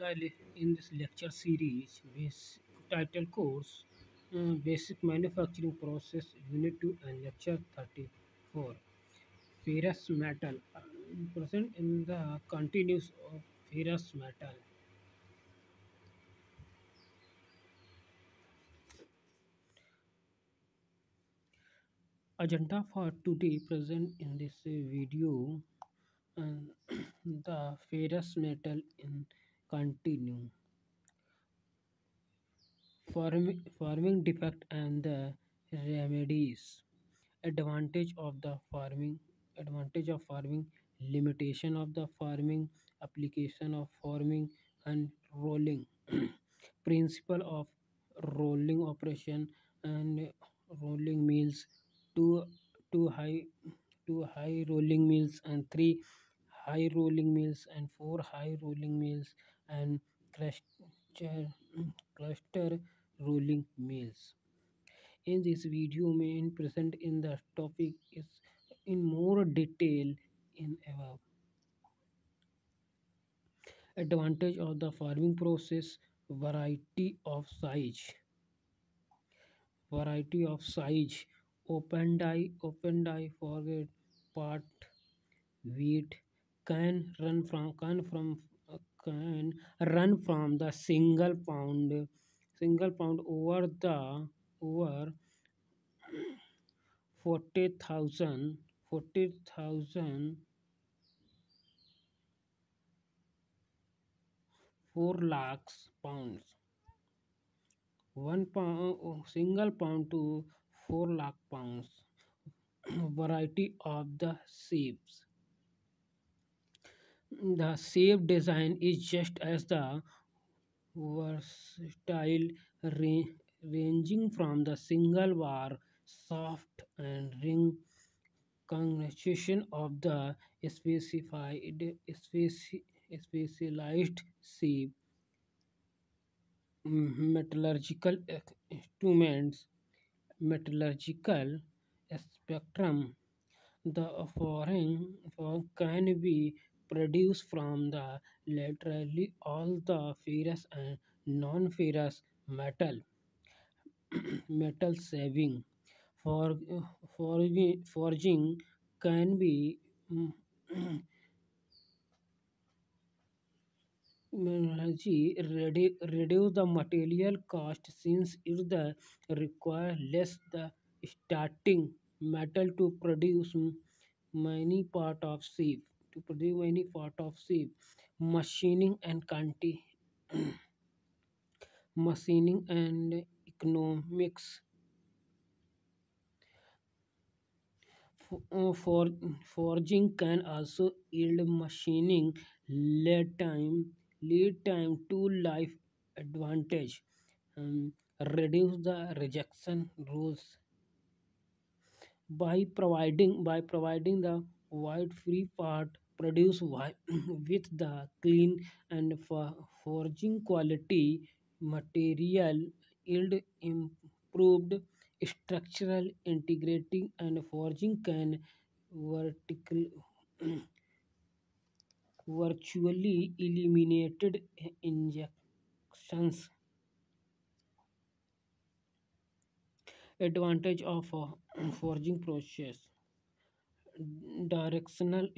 in this lecture series, title course, Basic Manufacturing Process, Unit 2 and Lecture 34. Ferrous metal, present in the continuous of ferrous metal. Agenda for today present in this video, and the ferrous metal in continue. Farming defect and the remedies. Advantage of farming, limitation of the farming, application of farming and rolling. Principle of rolling operation and rolling mills. Two two high two high rolling mills and three high rolling mills and four high rolling mills and cluster cluster rolling mills. In this video, main present in the topic is in more detail in above. Advantage of the farming process, variety of size, open die forget part wheat can run from the single pound over 40,000 4 lakhs pounds. One pound, single pound to 4 lakh pounds. Variety of the shapes. The shape design is just as the versatile, ranging from the single bar, soft and ring combination of the specialized shape. Metallurgical instruments, metallurgical spectrum. The foreign can be produced from the literally all the ferrous and non-ferrous metal saving. For forging can be reduce the material cost since it the require less the starting metal to produce many part of shape. Machining and machining and economics. For forging can also yield machining lead time to life advantage. Reduce the rejection rules by providing the white free part produced with the clean and forging quality material yield improved structural integrity and forging can vertical virtually eliminated injections. Advantage of forging process, directional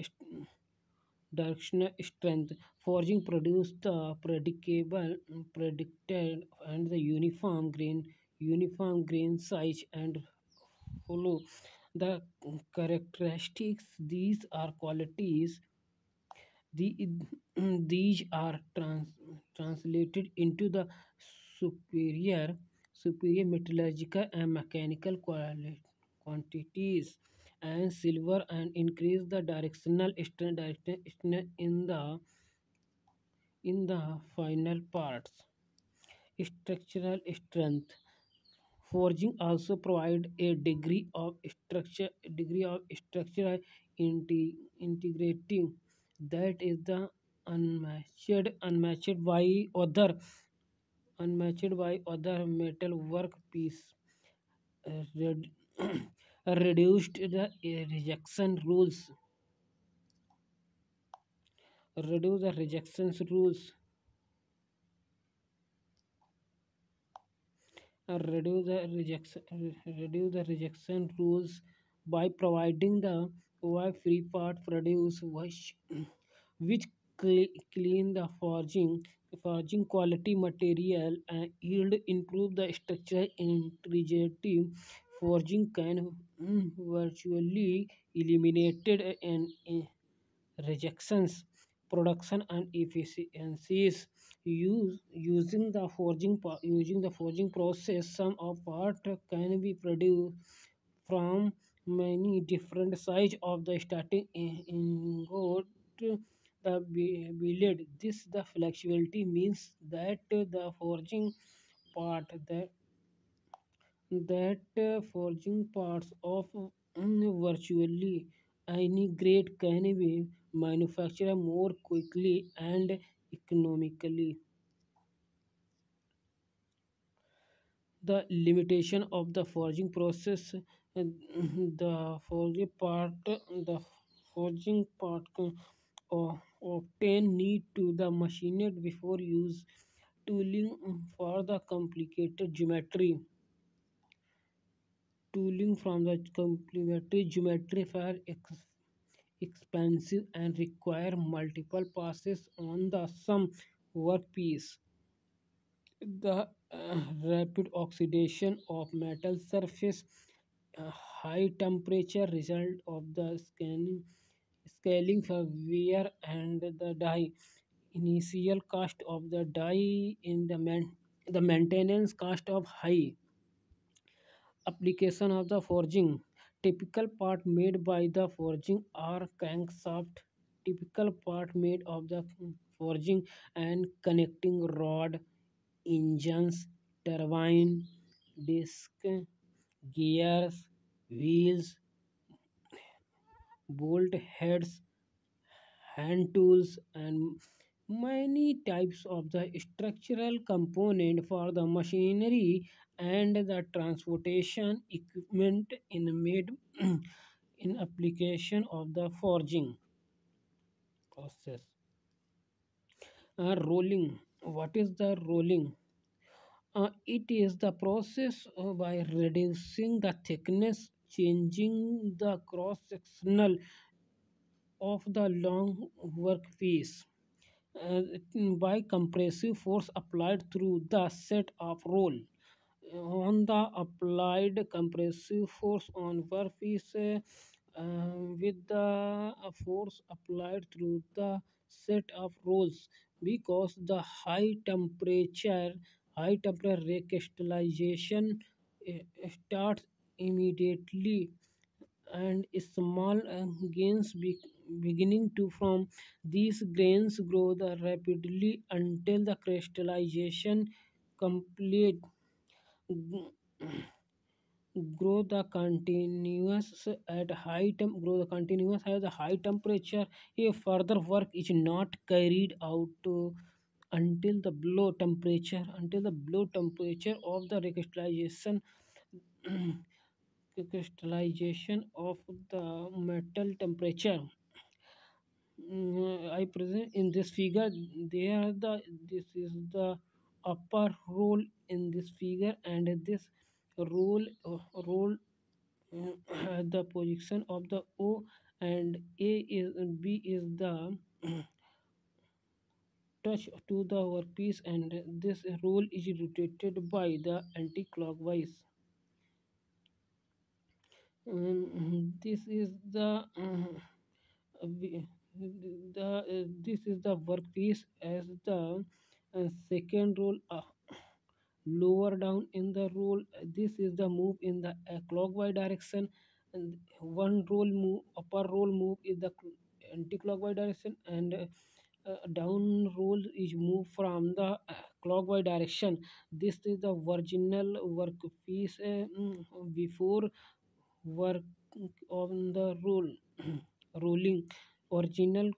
directional strength. Forging produce the predicted and the uniform grain size and hollow. The characteristics these are qualities the, these are translated into the superior superior metallurgical and mechanical quantities and silver and increase the directional strength in the final parts. Structural strength. Forging also provide a degree of integrity that is the unmatched by other metal work piece. Red, reduced the reduce the rejection rules reduce the rejection rules by providing the free part produce which clean the forging quality material and yield improve the structural integrity. Forging can virtually eliminated and rejections, production and efficiencies. Using the forging process, some of part can be produced from many different size of the starting ingot. The billet. This the flexibility means that the forging part forging parts of virtually any grade can be manufactured more quickly and economically. The limitation of the forging process, the forging part obtain need to the machined before use tooling for the complicated geometry. Tooling from the complementary geometry for expensive and require multiple passes on the some workpiece. The rapid oxidation of metal surface, high temperature result of the scaling for wear and the die. Initial cost of the die in the maintenance cost of high. Application of the forging. Typical part made by the forging are crankshaft. Typical part made of the forging and connecting rod, engines, turbine, disc, gears, wheels, bolt heads, hand tools, and many types of the structural component for the machinery and the transportation equipment in made in application of the forging process. Rolling. What is the rolling? It is the process by reducing the thickness, changing the cross sectional of the long workpiece uh, by compressive force applied through the set of roll. On the applied compressive force on workpiece with the force applied through the set of rolls because the high temperature recrystallization starts immediately and small gains beginning to form. These grains grow rapidly until the crystallization complete. Grow the continuous at grow the continuous at the high temperature. If further work is not carried out until the below temperature of the crystallization of the metal temperature. I present in this figure. This is the upper roll in this figure, and this roll at the position of the O, and B is the touch to the workpiece, and this roll is rotated by the anti-clockwise. This is we- this is the workpiece as the second roll lower down in the roll. This is the move in the clockwise direction, and one roll move upper roll move is the anti-clockwise direction, and down roll is move from the clockwise direction. This is the original workpiece before work on the roll rolling original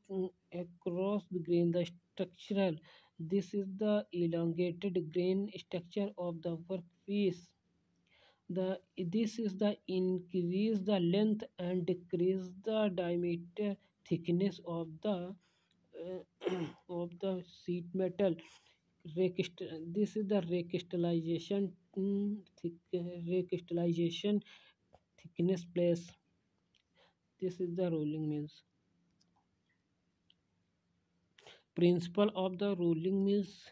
across the grain the structural. This is the elongated grain structure of the workpiece. This is the increase the length and decrease the diameter thickness of the of the sheet metal. this is the recrystallization recrystallization thickness place. This is the rolling mills. Principle of the rolling mills.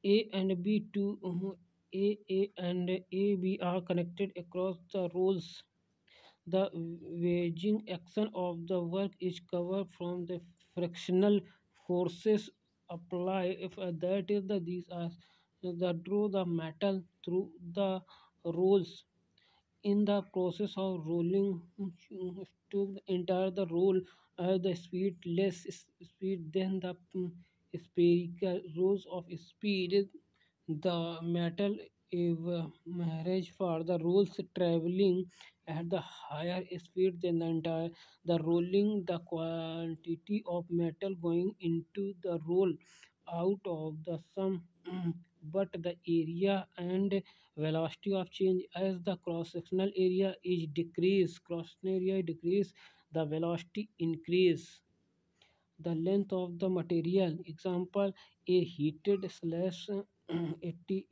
A and B to A and A B are connected across the rolls. The waging action of the work is covered from the frictional forces applied. If that is the these are the draw the metal through the rolls in the process of rolling to enter the roll the speed less speed than the spherical rolls of speed the metal average for the rolls traveling at the higher speed than the entire the rolling the quantity of metal going into the roll out of the sum but the area and velocity of change as the cross sectional area is decrease cross sectional area decrease the velocity increase the length of the material example a heated slash 80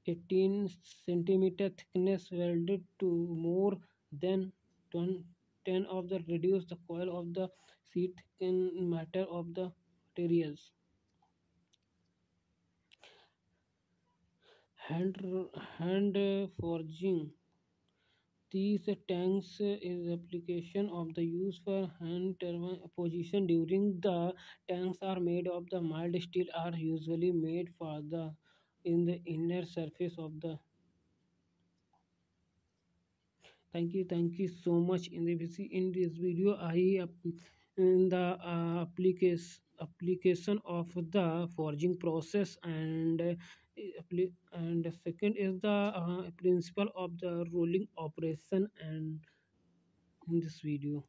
18 centimeter thickness welded to more than 10 of the reduce the coil of the sheet thicken matter of the materials hand hand forging these tanks is application of the use for hand turbine position during the tanks are made of the mild steel are usually made for the in the inner surface of the thank you so much in in this video in the application of the forging process and the second is the principle of the rolling operation and in this video